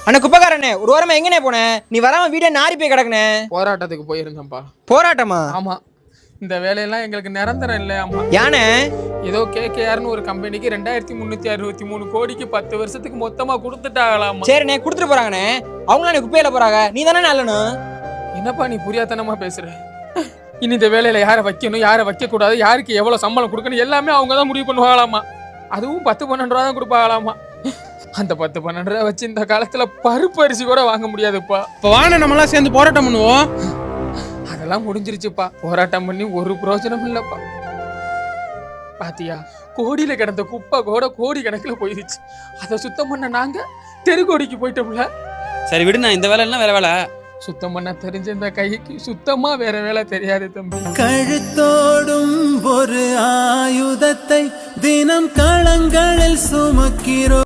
அண்ணா குப்பக்காரண்ணே, ஒரு வாரமா எங்கண்ணே போனேன்? நீ வராம வீடே நாரி போய் கிடக்குனே. போராட்டத்துக்கு போயிருந்தேன்ப்பா. போராட்டமா? ஆமா, இந்த வேலையெல்லாம் எங்களுக்கு நிரந்தரம் இல்லையாமா. யானே? ஏதோ KKRன்னு ஒரு கம்பெனிக்கு 2363 கோடிக்கு 10 வருஷத்துக்கு மொத்தமா கொடுத்துட்டாங்களாமா. சரிண்ணே, கொடுத்துட்டு போறாங்கண்ணே. அவங்களாம் குப்பையில போறாங்க, நீ தானே நல்லணும். என்னப்பா நீ புரியாதனமா பேசுற? இனி இந்த வேலையில யாரை வைக்கணும், யாரை வைக்க கூடாது, யாருக்கு எவ்வளவு சம்பளம் கொடுக்கணும் எல்லாமே அவங்க தான் முடிவு பண்ணுவாங்களாமா. அதுவும் 10-12 ரூபா தான் கொடுப்பாங்களாமா. அந்த 10-12 ரூபா வச்சு இந்த காலத்துல பருப்பு அரிசி கூட வாங்க முடியாதுப்பா. இப்போ வாங்க நம்மளாம் சேர்ந்து போராட்டம் பண்ணுவோம். அதெல்லாம் முடிஞ்சிருச்சுப்பா. போராட்டம் பண்ணி ஒரு பிரயோஜனம் இல்லப்பா. பாத்தியா, கோடியில கிடந்த குப்பை கூட கோடி கணக்குல போயிருச்சு. அதை சுத்தம் பண்ண நாங்க தெருக்கோடிக்கு போயிட்டோம்ல. சரி விடு, நான் இந்த வேலை இல்லைன்னா வேற வேலை. சுத்தம் பண்ண தெரிஞ்ச இந்த கைக்கு சுத்தமா வேற வேலை தெரியாது தம்பி. கழுத்தோடும் ஒரு ஆயுதத்தை தினம் களங்களில் சுமக்கிறோம்.